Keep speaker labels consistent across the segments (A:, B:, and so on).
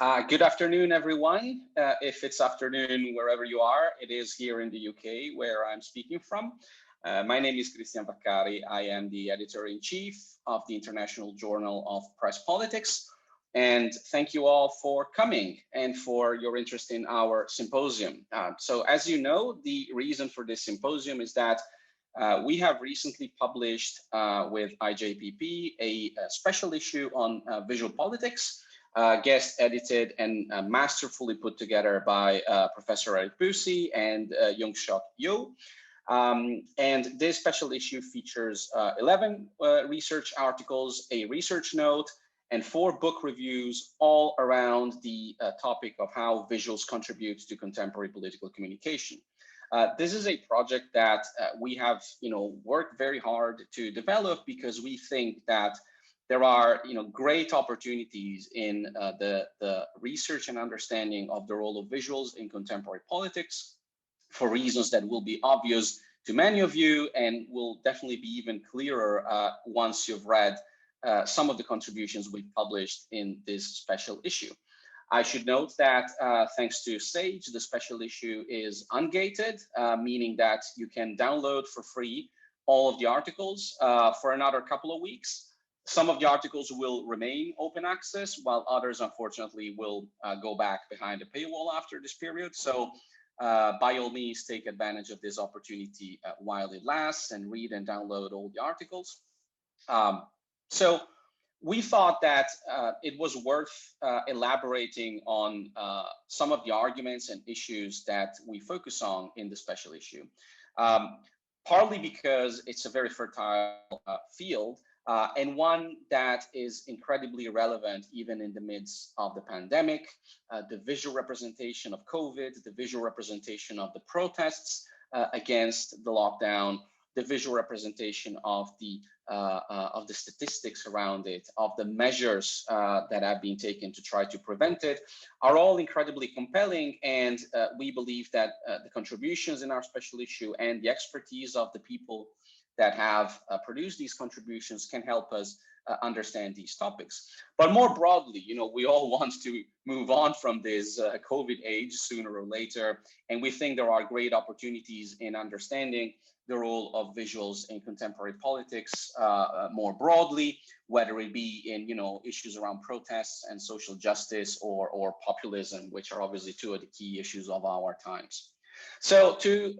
A: Good afternoon, everyone. If it's afternoon wherever you are, it is here in the UK where I'm speaking from. My name is Cristian Vaccari. I am the editor-in-chief of the International Journal of Press Politics. And thank you all for coming and for your interest in our symposium. So as you know, the reason for this symposium is that we have recently published with IJPP a special issue on visual politics, guest edited and masterfully put together by Professor Erik Bucy and Jungseock. And this special issue features 11 research articles, a research note, and 4 book reviews, all around the topic of how visuals contribute to contemporary political communication. This is a project that we have, worked very hard to develop because we think that there are, great opportunities in the research and understanding of the role of visuals in contemporary politics, for reasons that will be obvious to many of you and will definitely be even clearer once you've read some of the contributions we published in this special issue. I should note that thanks to Sage, the special issue is ungated, meaning that you can download for free all of the articles for another couple of weeks. Some of the articles will remain open access, while others, unfortunately, will go back behind the paywall after this period. So by all means, take advantage of this opportunity while it lasts and read and download all the articles. So we thought that it was worth elaborating on some of the arguments and issues that we focus on in the special issue, partly because it's a very fertile field and one that is incredibly relevant even in the midst of the pandemic, the visual representation of COVID, the visual representation of the protests against the lockdown, the visual representation of the statistics around it, of the measures that have been taken to try to prevent it, are all incredibly compelling. And we believe that the contributions in our special issue and the expertise of the people that have produced these contributions can help us understand these topics. But more broadly, we all want to move on from this COVID age sooner or later, and we think there are great opportunities in understanding the role of visuals in contemporary politics more broadly, whether it be in issues around protests and social justice or populism, which are obviously 2 of the key issues of our times. So to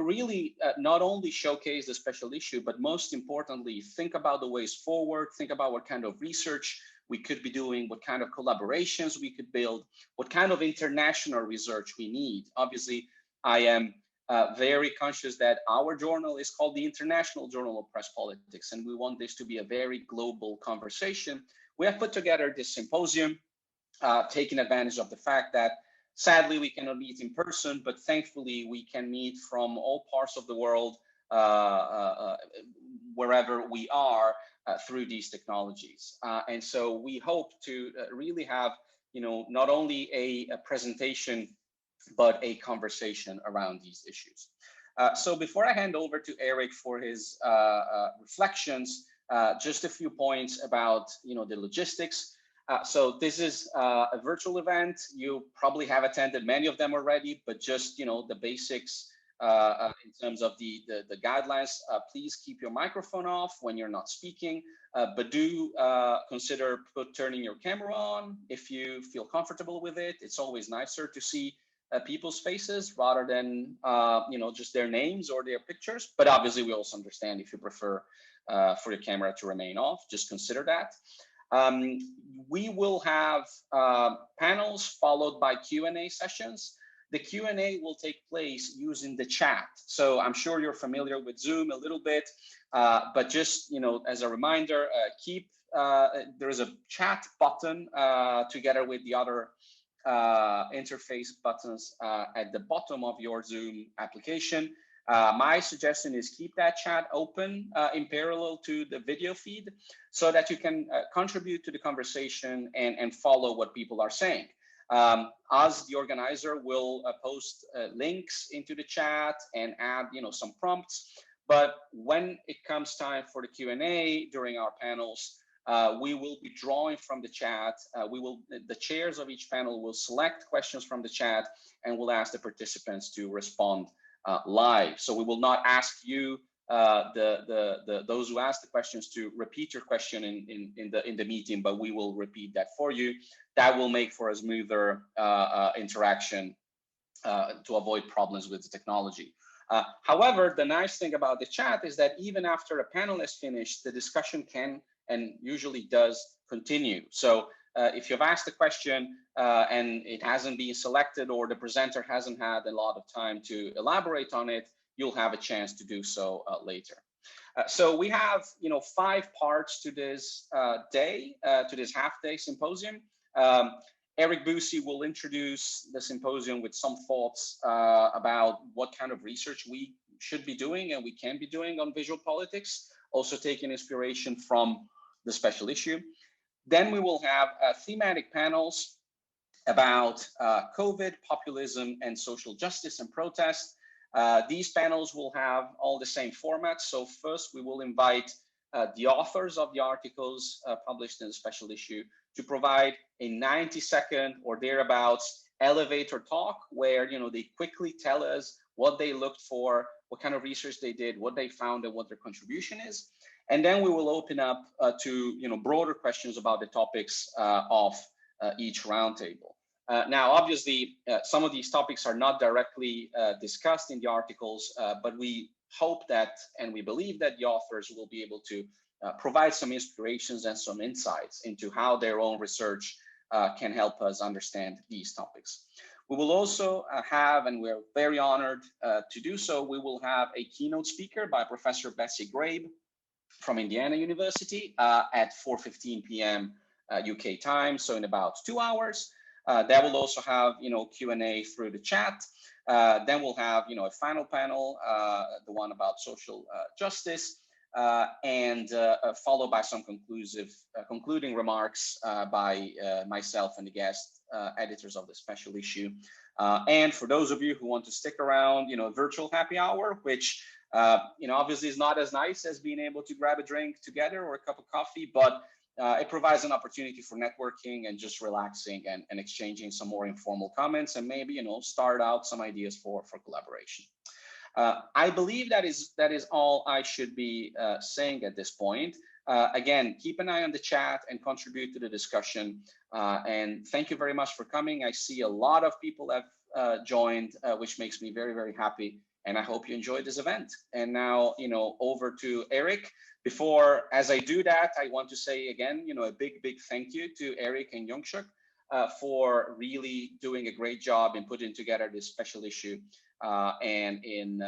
A: really not only showcase the special issue, but most importantly, think about the ways forward, think about what kind of research we could be doing, what kind of collaborations we could build, what kind of international research we need. Obviously, I am very conscious that our journal is called the International Journal of Press Politics, and we want this to be a very global conversation. We have put together this symposium, taking advantage of the fact that sadly, we cannot meet in person, but thankfully we can meet from all parts of the world, wherever we are, through these technologies. And so we hope to really have, not only a presentation, but a conversation around these issues. So before I hand over to Erik for his reflections, just a few points about, the logistics. So this is a virtual event. You probably have attended many of them already, but just the basics in terms of the guidelines. Please keep your microphone off when you're not speaking, but do consider turning your camera on if you feel comfortable with it. It's always nicer to see people's faces rather than just their names or their pictures. But obviously, we also understand if you prefer for your camera to remain off. Just consider that. We will have panels followed by Q&A sessions. The Q&A will take place using the chat. So I'm sure you're familiar with Zoom a little bit, but just as a reminder, there is a chat button together with the other interface buttons at the bottom of your Zoom application. My suggestion is keep that chat open in parallel to the video feed so that you can contribute to the conversation and follow what people are saying. As the organizer will post links into the chat and add some prompts, but when it comes time for the Q&A during our panels, We will be drawing from the chat. The chairs of each panel will select questions from the chat and will ask the participants to respond live. So we will not ask you, those who ask the questions, to repeat your question in the meeting, but we will repeat that for you. That will make for a smoother interaction to avoid problems with the technology. However, the nice thing about the chat is that even after a panel is finished, the discussion can and usually does continue. So if you've asked a question and it hasn't been selected, or the presenter hasn't had a lot of time to elaborate on it, you'll have a chance to do so later. So we have, 5 parts to this day, to this half-day symposium. Erik Bucy will introduce the symposium with some thoughts about what kind of research we should be doing and we can be doing on visual politics, also taking inspiration from the special issue. Then we will have thematic panels about COVID, populism, and social justice and protest. These panels will have all the same formats. So first, we will invite the authors of the articles published in the special issue to provide a 90-second or thereabouts elevator talk where they quickly tell us what they looked for, what kind of research they did, what they found, and what their contribution is. And then we will open up to broader questions about the topics of each roundtable. Now, obviously, some of these topics are not directly discussed in the articles, but we hope that, and we believe that the authors will be able to provide some inspirations and some insights into how their own research can help us understand these topics. We will also have, and we're very honored to do so, we will have a keynote speaker by Professor Betsy Grabe from Indiana University at 4:15 p.m. UK time, so in about 2 hours. That will also have Q&A through the chat. Then we'll have a final panel, the one about social justice, and followed by some concluding remarks by myself and the guest editors of the special issue. And for those of you who want to stick around, a virtual happy hour, which obviously is not as nice as being able to grab a drink together or a cup of coffee, but it provides an opportunity for networking and just relaxing and exchanging some more informal comments, and maybe start out some ideas for collaboration. I believe that is all I should be saying at this point. Again, keep an eye on the chat and contribute to the discussion. And thank you very much for coming. I see a lot of people have joined, which makes me very, very happy. And I hope you enjoyed this event. And now, over to Erik. Before, as I do that, I want to say again, a big, big thank you to Erik and Jungseock for really doing a great job in putting together this special issue and in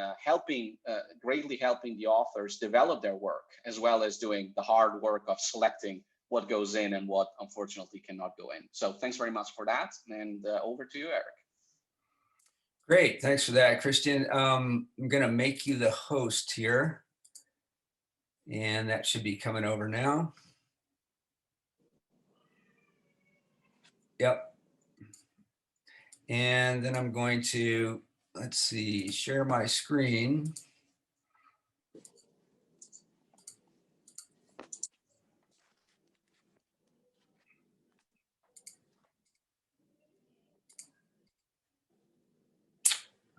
A: greatly helping the authors develop their work, as well as doing the hard work of selecting what goes in and what unfortunately cannot go in. So thanks very much for that. And over to you, Erik.
B: Great, thanks for that, Cristian. I'm gonna make you the host here. And that should be coming over now. Yep. And then I'm going to, let's see, share my screen.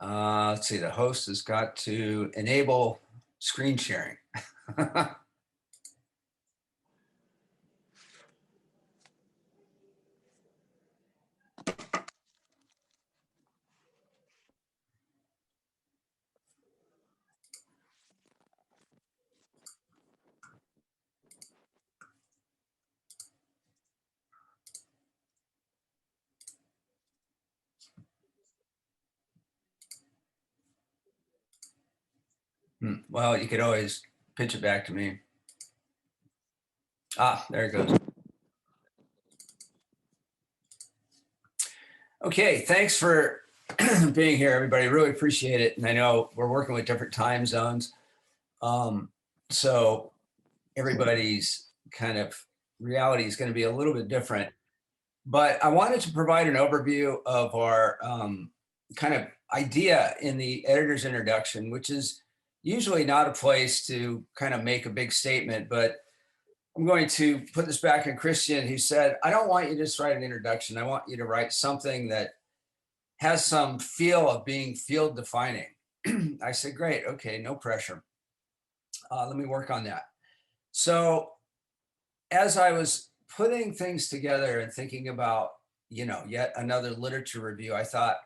B: Let's see, the host has got to enable screen sharing. Well, you could always pitch it back to me. Ah, there it goes. Okay, thanks for being here, everybody. Really appreciate it. And I know we're working with different time zones. So everybody's kind of reality is going to be a little bit different. But I wanted to provide an overview of our kind of idea in the editor's introduction, which is usually not a place to kind of make a big statement, but I'm going to put this back in Cristian. He said, I don't want you to just write an introduction. I want you to write something that has some feel of being field defining. I said, great, okay, no pressure. Let me work on that. So as I was putting things together and thinking about, yet another literature review, I thought,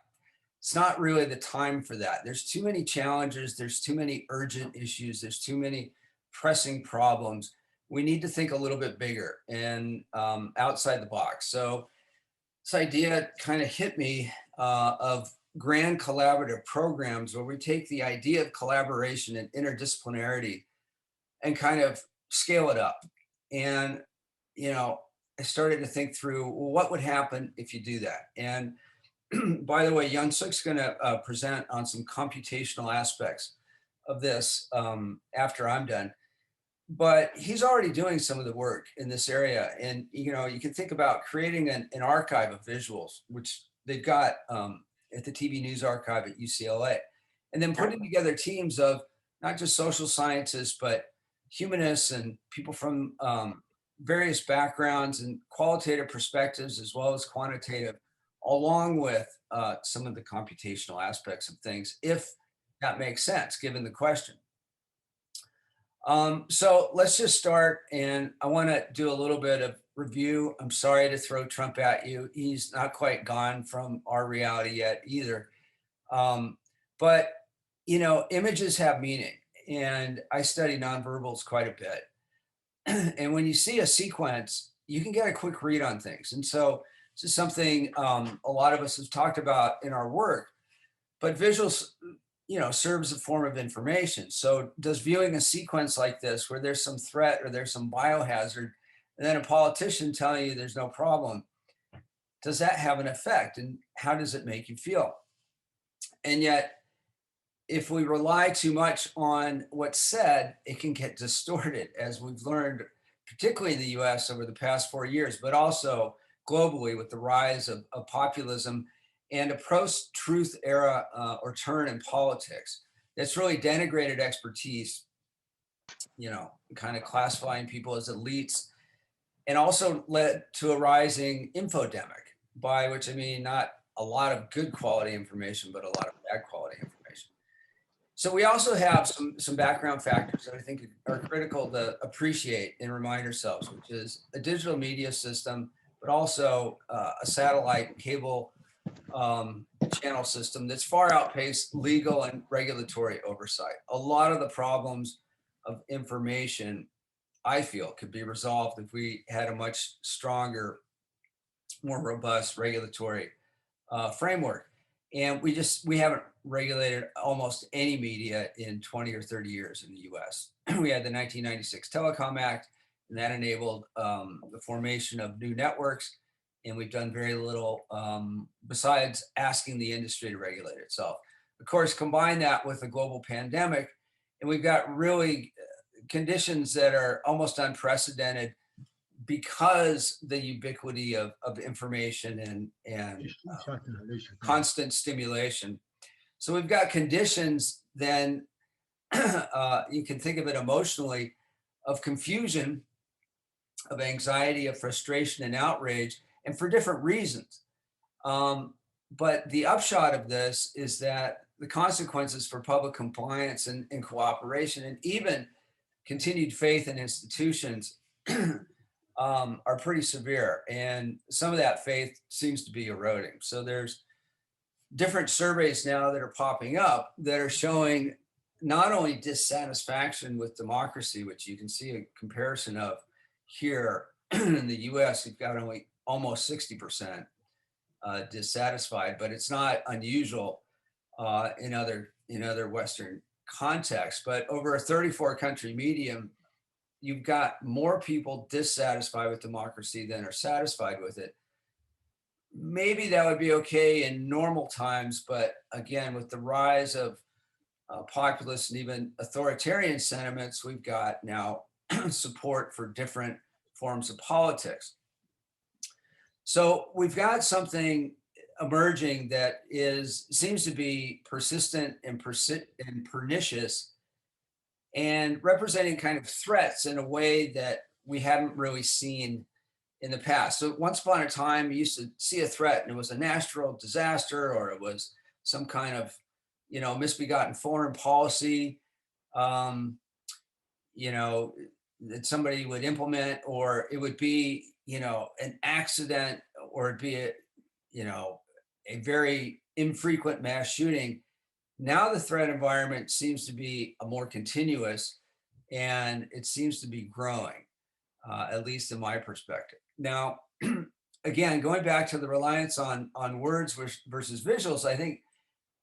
B: it's not really the time for that. There's too many challenges. There's too many urgent issues. There's too many pressing problems. We need to think a little bit bigger and outside the box. So this idea kind of hit me of grand collaborative programs where we take the idea of collaboration and interdisciplinarity and kind of scale it up. And, I started to think through, well, what would happen if you do that? And by the way, Jungseock's going to present on some computational aspects of this after I'm done. But he's already doing some of the work in this area. And, you can think about creating an archive of visuals, which they've got at the TV News Archive at UCLA, and then putting together teams of not just social scientists, but humanists and people from various backgrounds and qualitative perspectives, as well as quantitative, along with some of the computational aspects of things, if that makes sense, given the question. So let's just start, and I want to do a little bit of review. I'm sorry to throw Trump at you. He's not quite gone from our reality yet either. But, images have meaning, and I study nonverbals quite a bit. And when you see a sequence, you can get a quick read on things. And so this is something a lot of us have talked about in our work, but visuals serves a form of information. So does viewing a sequence like this, where there's some threat or there's some biohazard, and then a politician telling you there's no problem, does that have an effect? And how does it make you feel? And yet, if we rely too much on what's said, it can get distorted, as we've learned, particularly in the US over the past 4 years, but also globally with the rise of populism and a post-truth era or turn in politics that's really denigrated expertise, kind of classifying people as elites, and also led to a rising infodemic, by which I mean not a lot of good quality information, but a lot of bad quality information. So we also have some background factors that I think are critical to appreciate and remind ourselves, which is a digital media system, but also a satellite cable channel system that's far outpaced legal and regulatory oversight. A lot of the problems of information, I feel, could be resolved if we had a much stronger, more robust regulatory framework. And we haven't regulated almost any media in 20 or 30 years in the US. We had the 1996 Telecom Act, and that enabled the formation of new networks. And we've done very little besides asking the industry to regulate itself. Of course, combine that with a global pandemic, and we've got really conditions that are almost unprecedented because the ubiquity of information and constant stimulation. So we've got conditions then, you can think of it emotionally, of confusion, of anxiety, of frustration and outrage, and for different reasons. But the upshot of this is that the consequences for public compliance and cooperation, and even continued faith in institutions, are pretty severe. And some of that faith seems to be eroding. So there's different surveys now that are popping up that are showing not only dissatisfaction with democracy, which you can see a comparison of here in the US, you've got only almost 60% dissatisfied, but it's not unusual in other Western contexts. But over a 34 country medium, you've got more people dissatisfied with democracy than are satisfied with it. Maybe that would be okay in normal times, but again, with the rise of populist and even authoritarian sentiments, we've got now support for different forms of politics. So we've got something emerging that seems to be persistent and pernicious, and representing kind of threats in a way that we hadn't really seen in the past. So once upon a time, you used to see a threat and it was a natural disaster, or it was some kind of, misbegotten foreign policy, that somebody would implement, or it would be, an accident, or it'd be a very infrequent mass shooting. Now the threat environment seems to be a more continuous, and it seems to be growing, at least in my perspective. Now, again, going back to the reliance on words versus visuals, I think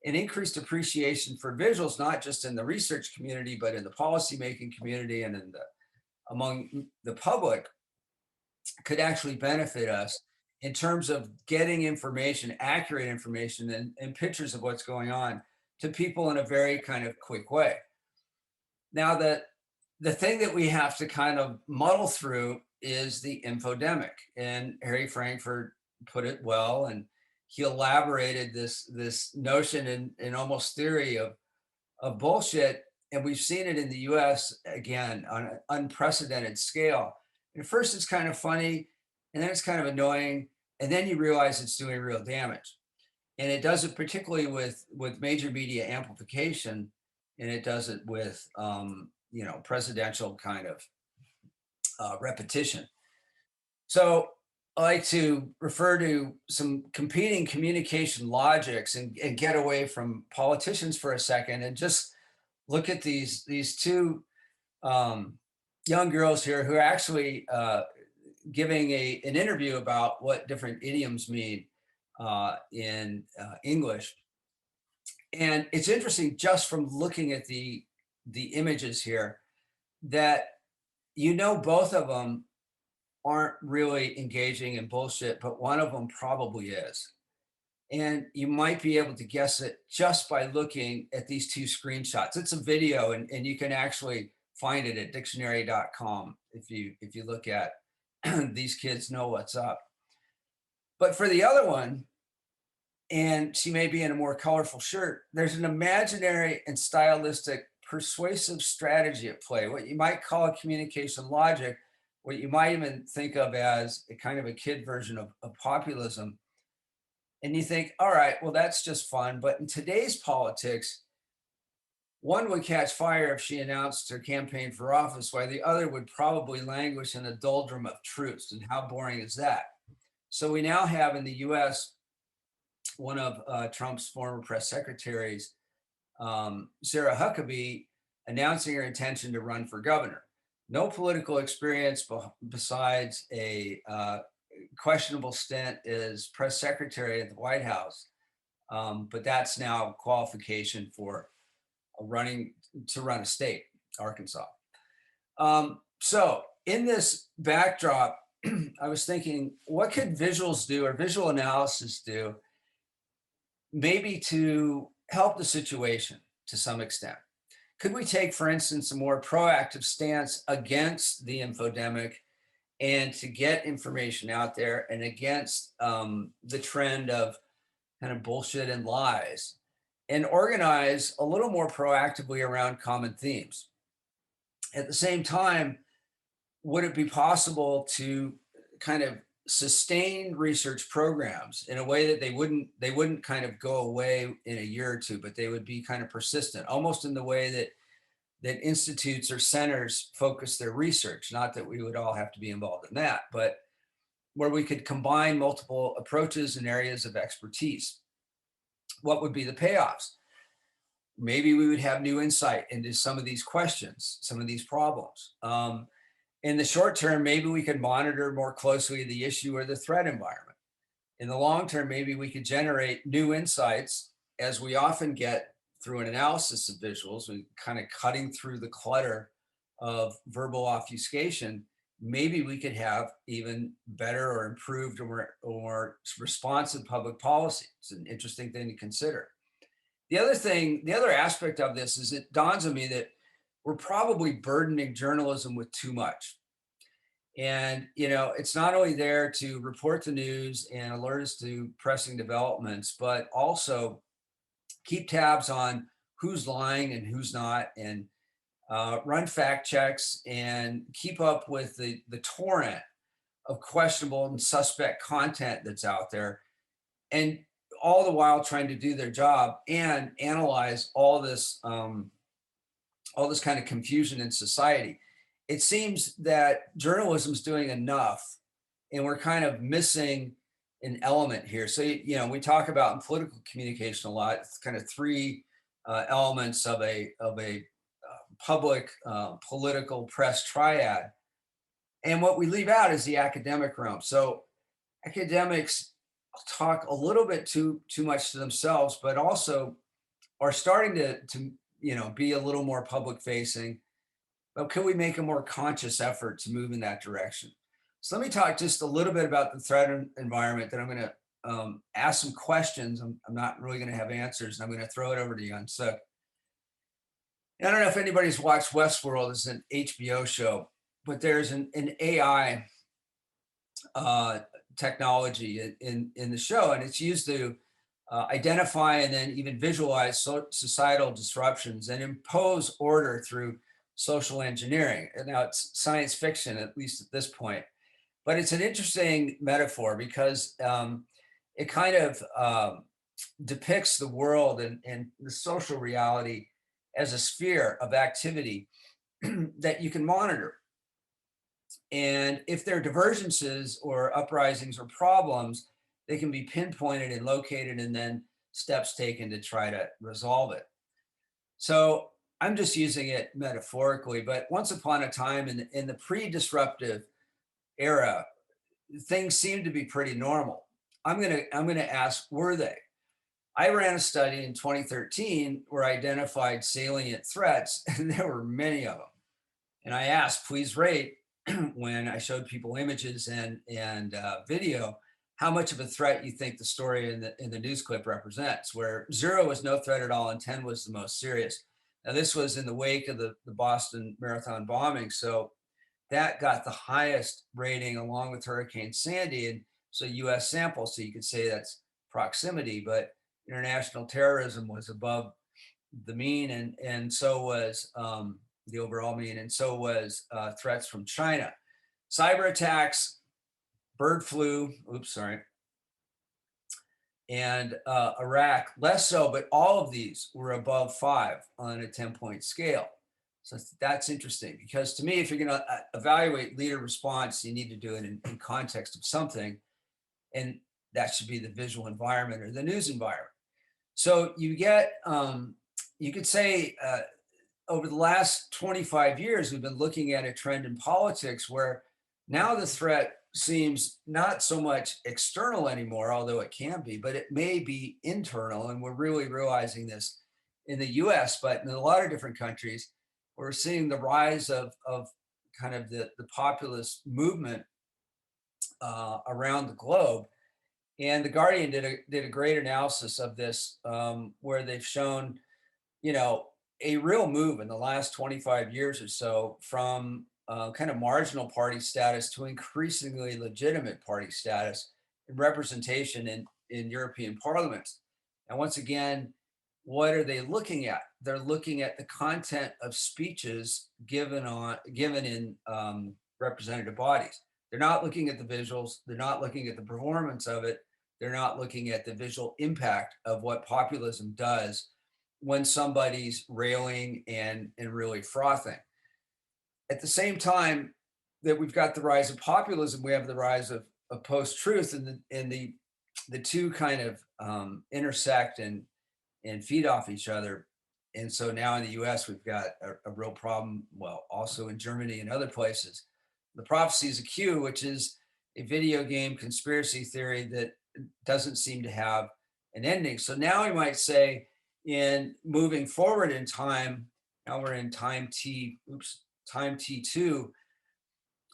B: an increased appreciation for visuals, not just in the research community, but in the policymaking community and among the public, could actually benefit us in terms of getting information, accurate information, and pictures of what's going on to people in a very kind of quick way. Now, the thing that we have to kind of muddle through is the infodemic. And Harry Frankfurt put it well, and he elaborated this notion in almost theory of bullshit. And we've seen it in the US, again, on an unprecedented scale. And at first it's kind of funny, and then it's kind of annoying, and then you realize it's doing real damage. And it does it particularly with major media amplification, and it does it with presidential kind of repetition. So I like to refer to some competing communication logics and get away from politicians for a second and just look at these two young girls here who are actually giving an interview about what different idioms mean in English. And it's interesting just from looking at the images here that both of them aren't really engaging in bullshit, but one of them probably is. And you might be able to guess it just by looking at these two screenshots. It's a video, and you can actually find it at dictionary.com if you look at these kids know what's up. But for the other one, and she may be in a more colorful shirt, there's an imaginary and stylistic persuasive strategy at play, what you might call a communication logic, what you might even think of as a kind of a kid version of populism. And you think, all right, well, that's just fun. But in today's politics, one would catch fire if she announced her campaign for office, while the other would probably languish in a doldrum of truths. And how boring is that? So we now have in the US, one of Trump's former press secretaries, Sarah Huckabee, announcing her intention to run for governor. No political experience besides a questionable stint as press secretary at the White House. But that's now qualification for run a state, Arkansas. So in this backdrop, I was thinking, what could visuals do or visual analysis do maybe to help the situation to some extent? Could we take, for instance, a more proactive stance against the infodemic and to get information out there and against the trend of kind of bullshit and lies, and organize a little more proactively around common themes? At the same time, would it be possible to kind of sustain research programs in a way that they wouldn't kind of go away in a year or two, but they would be kind of persistent, almost in the way that institutes or centers focus their research? Not that we would all have to be involved in that, but where we could combine multiple approaches and areas of expertise. What would be the payoffs? Maybe we would have new insight into some of these questions, some of these problems. In the short term, maybe we could monitor more closely the issue or the threat environment. In the long term, maybe we could generate new insights, as we often get through an analysis of visuals, we kind of cutting through the clutter of verbal obfuscation. Maybe we could have even better or improved or responsive public policy. It's an interesting thing to consider. The other aspect of this is it dawns on me that we're probably burdening journalism with too much. And, it's not only there to report the news and alert us to pressing developments, but also keep tabs on who's lying and who's not, and run fact checks, and keep up with the torrent of questionable and suspect content that's out there, and all the while trying to do their job and analyze all this kind of confusion in society. It seems that journalism is doing enough, and we're kind of missing an element here. So, we talk about in political communication a lot. It's kind of three elements of a public political press triad, and what we leave out is the academic realm. So, academics talk a little bit too much to themselves, but also are starting to be a little more public facing. But can we make a more conscious effort to move in that direction? So let me talk just a little bit about the threat environment. Then I'm going to ask some questions. I'm not really going to have answers, and I'm going to throw it over to Jungseock. I don't know if anybody's watched Westworld. It's an HBO show, but there's an AI technology in the show, and it's used to identify and then even visualize societal disruptions and impose order through social engineering. And now it's science fiction, at least at this point, but it's an interesting metaphor because it kind of depicts the world and the social reality as a sphere of activity that you can monitor. And if there are divergences or uprisings or problems, they can be pinpointed and located, and then steps taken to try to resolve it. So I'm just using it metaphorically, but once upon a time in the pre-disruptive era, things seemed to be pretty normal. I'm gonna ask, were they? I ran a study in 2013 where I identified salient threats, and there were many of them. And I asked, please rate, when I showed people images and video, how much of a threat you think the story in the news clip represents, where 0 was no threat at all and 10 was the most serious. Now, this was in the wake of the Boston Marathon bombing. So that got the highest rating along with Hurricane Sandy. And so US sample, so you could say that's proximity, but international terrorism was above the mean, and so was the overall mean, and so was threats from China. Cyber attacks, bird flu, and Iraq, less so, but all of these were above 5 on a 10-point scale. So that's interesting, because to me, if you're going to evaluate leader response, you need to do it in context of something, and that should be the visual environment or the news environment. So you get, you could say, over the last 25 years, we've been looking at a trend in politics where now the threat seems not so much external anymore, although it can be, but it may be internal. And we're really realizing this in the US, but in a lot of different countries, we're seeing the rise of kind of the populist movement around the globe. And The Guardian did a great analysis of this, where they've shown, a real move in the last 25 years or so from kind of marginal party status to increasingly legitimate party status and representation in European parliaments. And once again, what are they looking at? They're looking at the content of speeches given in representative bodies. They're not looking at the visuals. They're not looking at the performance of it. They're not looking at the visual impact of what populism does when somebody's railing and really frothing. At the same time that we've got the rise of populism, we have the rise of post-truth, and the two kind of intersect and feed off each other. And so now in the US, we've got a real problem, well, also in Germany and other places. The Prophecies of Q, which is a video game conspiracy theory that doesn't seem to have an ending. So now we might say, in moving forward in time, now we're in time T2,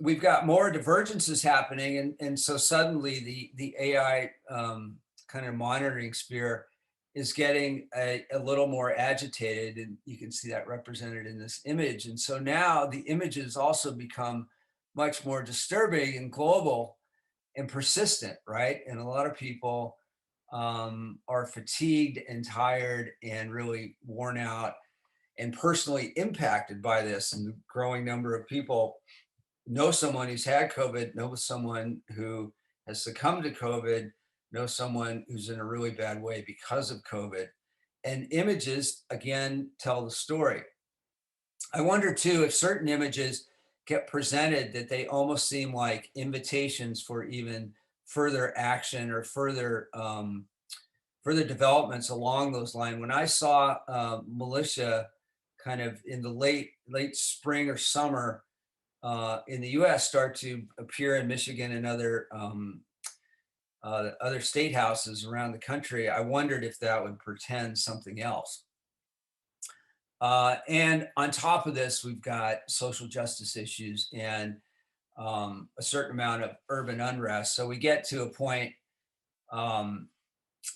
B: we've got more divergences happening. And so suddenly the AI kind of monitoring sphere is getting a little more agitated, and you can see that represented in this image. And so now the images also become much more disturbing and global and persistent, right? And a lot of people are fatigued and tired and really worn out and personally impacted by this, and the growing number of people know someone who's had COVID, know someone who has succumbed to COVID, know someone who's in a really bad way because of COVID. And images, again, tell the story. I wonder too, if certain images get presented, that they almost seem like invitations for even further action or further further developments along those lines. When I saw militia kind of in the late spring or summer in the U.S. start to appear in Michigan and other state houses around the country, I wondered if that would portend something else. And on top of this, we've got social justice issues and a certain amount of urban unrest. So we get to a point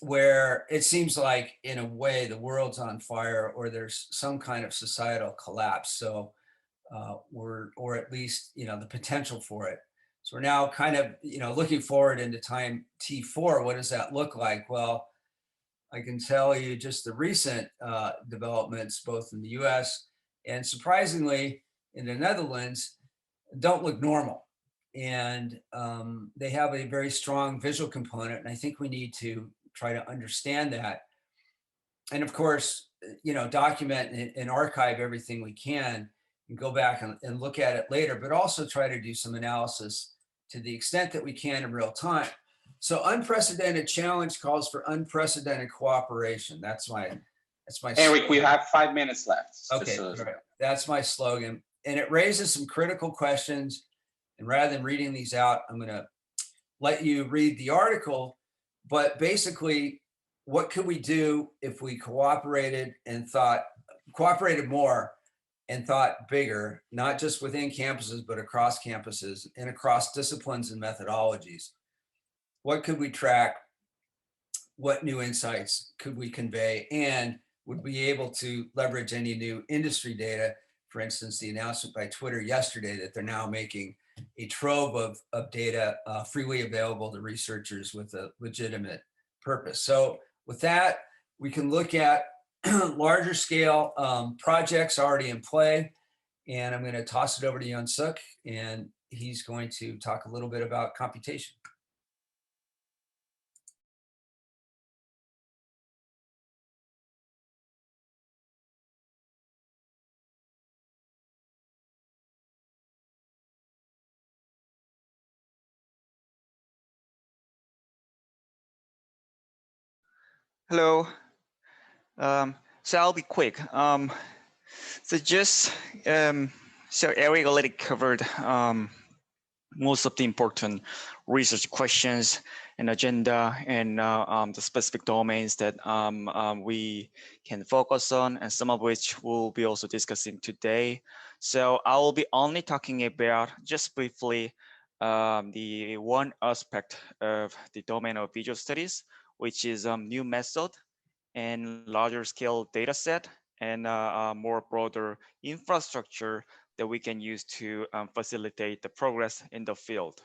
B: where it seems like, in a way, the world's on fire, or there's some kind of societal collapse. So or at least, the potential for it. So we're now kind of, looking forward into time T4. What does that look like? Well, I can tell you just the recent developments, both in the US and surprisingly in the Netherlands, don't look normal. And they have a very strong visual component. And I think we need to try to understand that. And of course, document and archive everything we can and go back and look at it later, but also try to do some analysis to the extent that we can in real time. So unprecedented challenge calls for unprecedented cooperation. That's my
A: Erik, we have 5 minutes left.
B: Okay, that's my slogan. And it raises some critical questions. And rather than reading these out, I'm going to let you read the article. But basically, what could we do if we cooperated more and thought bigger, not just within campuses, but across campuses and across disciplines and methodologies? What could we track? What new insights could we convey? And would we be able to leverage any new industry data? For instance, the announcement by Twitter yesterday that they're now making a trove of data freely available to researchers with a legitimate purpose. So with that, we can look at larger scale projects already in play. And I'm going to toss it over to Jungseock, and he's going to talk a little bit about computation.
C: Hello. So I'll be quick. So Erik already covered most of the important research questions and agenda and the specific domains that we can focus on, and some of which we'll be also discussing today. So I will be only talking about, just briefly, the one aspect of the domain of visual studies, which is new method and larger scale data set and more broader infrastructure that we can use to facilitate the progress in the field.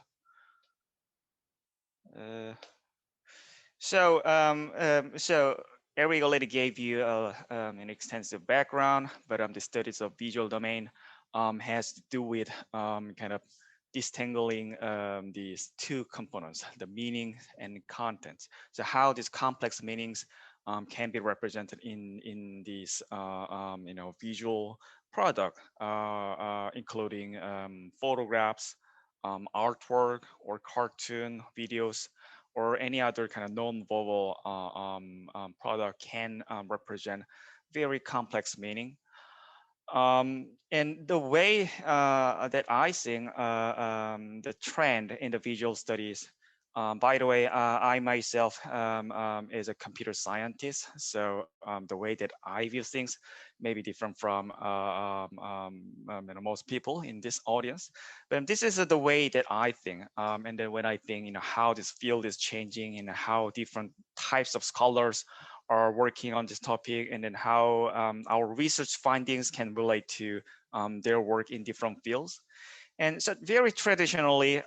C: So Erik already gave you an extensive background, but the studies of visual domain has to do with kind of disentangling these two components, the meaning and content. So how these complex meanings can be represented in these visual product, including photographs, artwork, or cartoon videos, or any other kind of non-verbal product can represent very complex meaning. And the way that I think the trend in the visual studies, by the way, I myself is a computer scientist, so the way that I view things may be different from most people in this audience. But this is the way that I think, and then when I think, how this field is changing and how different types of scholars are working on this topic, and then how our research findings can relate to their work in different fields. And so very traditionally in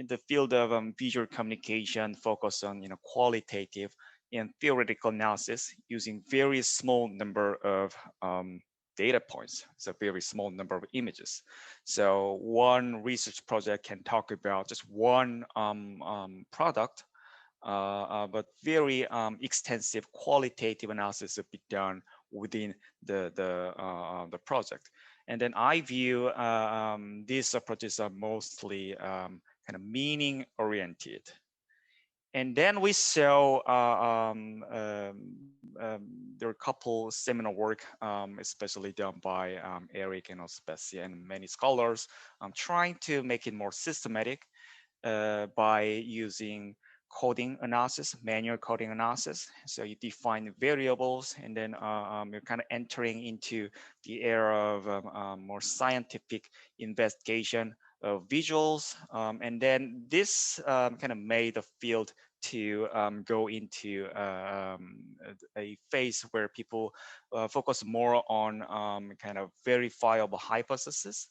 C: the field of visual communication, focus on qualitative in theoretical analysis using very small number of data points, so very small number of images. So one research project can talk about just one product, but very extensive qualitative analysis will be done within the project. And then I view these approaches are mostly kind of meaning oriented. And then we saw there are a couple seminal work, especially done by Erik and also Bucy and many scholars, trying to make it more systematic by using coding analysis, manual coding analysis. So you define variables, and then you're kind of entering into the era of more scientific investigation of visuals. And then this kind of made the field to go into a phase where people focus more on kind of verifiable hypothesis,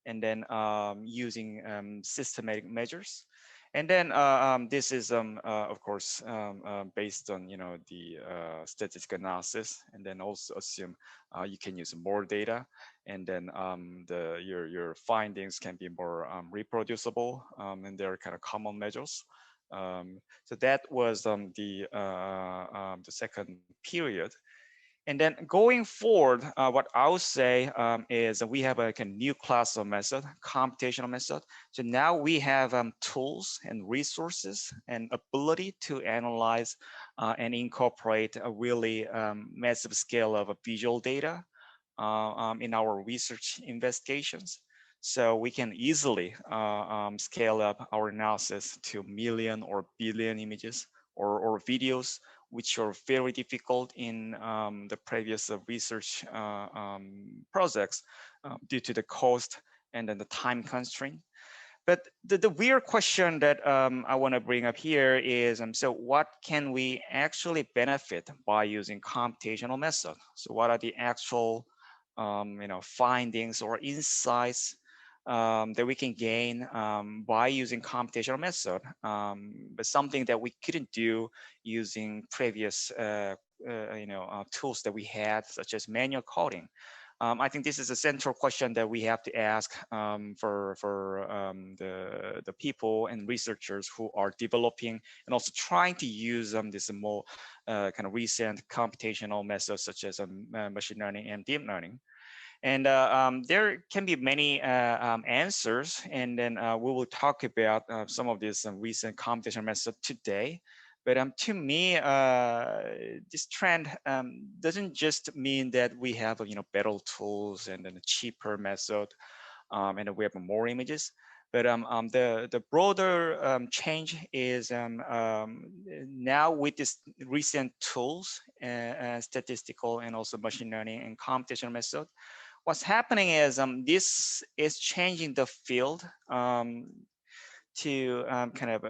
C: and then using systematic measures. And then this is, of course, based on the statistical analysis, and then also assume you can use more data, and then your findings can be more reproducible, and they're kind of common measures. So that was the second period. And then going forward, what I would say is that we have a kind of new class of method, computational method. So now we have tools and resources and ability to analyze and incorporate a really massive scale of visual data in our research investigations. So we can easily scale up our analysis to million or billion images or videos, which are very difficult in the previous research projects due to the cost and then the time constraint. But the weird question that I want to bring up here is, so what can we actually benefit by using computational method? So what are the actual findings or insights that we can gain by using computational method, but something that we couldn't do using previous tools that we had, such as manual coding. I think this is a central question that we have to ask for the people and researchers who are developing and also trying to use this more kind of recent computational methods, such as machine learning and deep learning. And there can be many answers, and then we will talk about some of these recent computational methods today. But to me, this trend doesn't just mean that we have better tools and then a cheaper method, and we have more images. But the broader change is now with these recent tools, statistical and also machine learning and computational method, what's happening is this is changing the field to kind of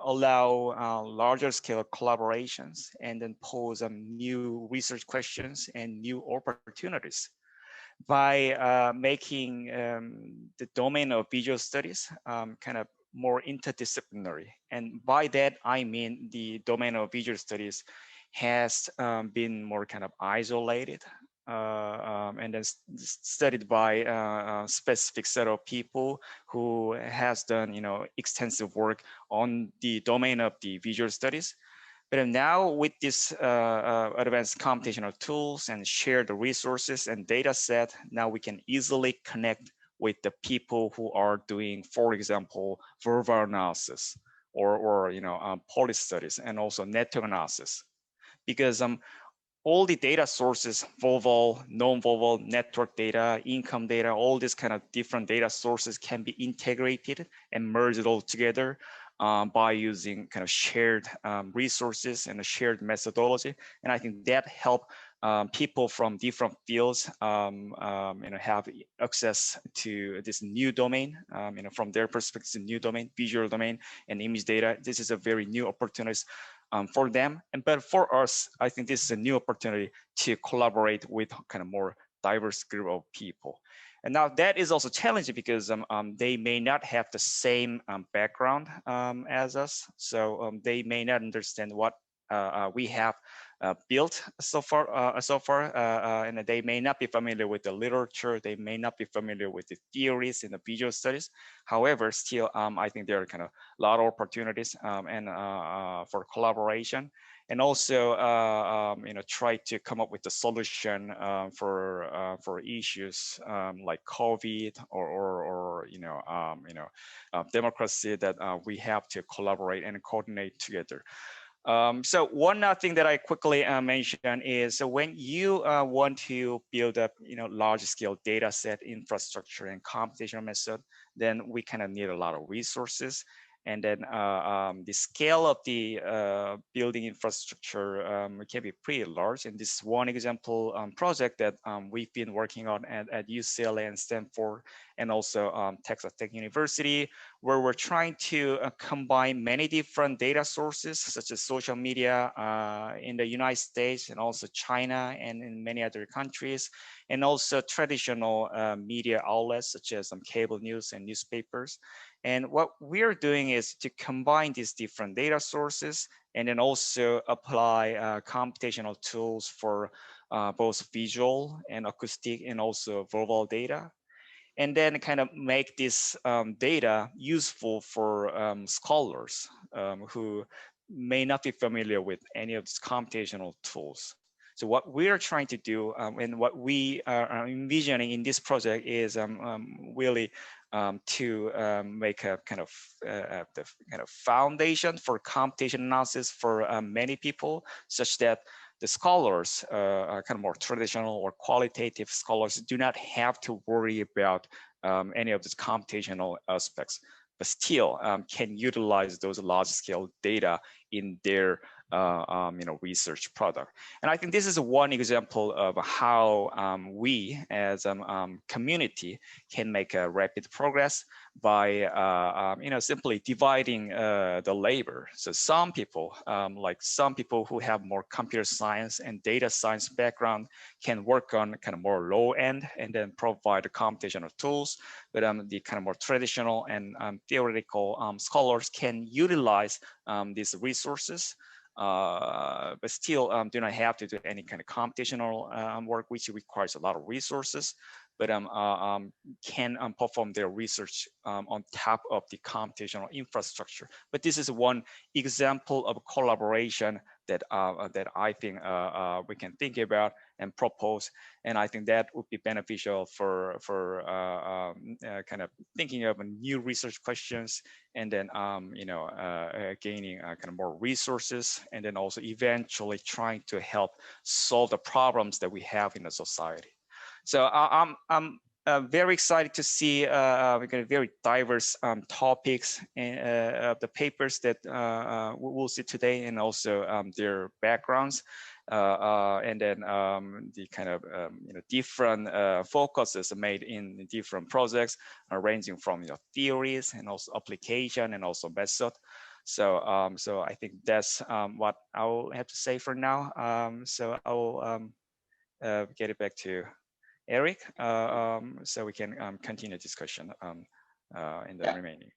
C: allow larger scale collaborations and then pose new research questions and new opportunities by making the domain of visual studies kind of more interdisciplinary. And by that, I mean the domain of visual studies has been more kind of isolated and then studied by a specific set of people who has done extensive work on the domain of the visual studies. But now with this advanced computational tools and shared resources and data set, now we can easily connect with the people who are doing, for example, verbal analysis or policy studies and also network analysis. Because all the data sources, verbal, non-verbal, network data, income data, all these kind of different data sources can be integrated and merged all together by using kind of shared resources and a shared methodology. And I think that help people from different fields have access to this new domain, from their perspective, new domain, visual domain and image data. This is a very new opportunity for them. But for us, I think this is a new opportunity to collaborate with kind of more diverse group of people. And now that is also challenging because they may not have the same background as us. So they may not understand what we have built so far, and they may not be familiar with the literature, they may not be familiar with the theories in the visual studies. However, still, I think there are kind of a lot of opportunities and for collaboration, and also try to come up with a solution for issues like COVID or democracy, that we have to collaborate and coordinate together. So one thing that I quickly mention is, so when you want to build up, large scale data set infrastructure and computational method, then we kind of need a lot of resources. And then the scale of the building infrastructure can be pretty large. And this is one example project that we've been working on at UCLA and Stanford, and also Texas Tech University, where we're trying to combine many different data sources, such as social media in the United States and also China and in many other countries, and also traditional media outlets such as cable news and newspapers. And what we're doing is to combine these different data sources and then also apply computational tools for both visual and acoustic and also verbal data, and then kind of make this data useful for scholars who may not be familiar with any of these computational tools. So what we are trying to do and what we are envisioning in this project is really to make a kind of the kind of foundation for computation analysis for many people, such that the scholars, kind of more traditional or qualitative scholars, do not have to worry about any of these computational aspects, but still can utilize those large-scale data in their research product. And I think this is one example of how we as a community can make a rapid progress by simply dividing the labor. So some people, like some people who have more computer science and data science background, can work on kind of more low end and then provide the computational tools. But the kind of more traditional and theoretical scholars can utilize these resources, but still do not have to do any kind of computational work, which requires a lot of resources, but can perform their research on top of the computational infrastructure. But this is one example of collaboration that that I think we can think about and propose, and I think that would be beneficial for kind of thinking of new research questions, and then gaining kind of more resources, and then also eventually trying to help solve the problems that we have in the society. So I'm very excited to see we got very diverse topics of the papers that we'll see today, and also their backgrounds, and then the kind of different focuses made in different projects, ranging from theories and also application and also method. So so I think that's what I'll have to say for now. So I'll get it back to Erik, so we can continue discussion in the remaining.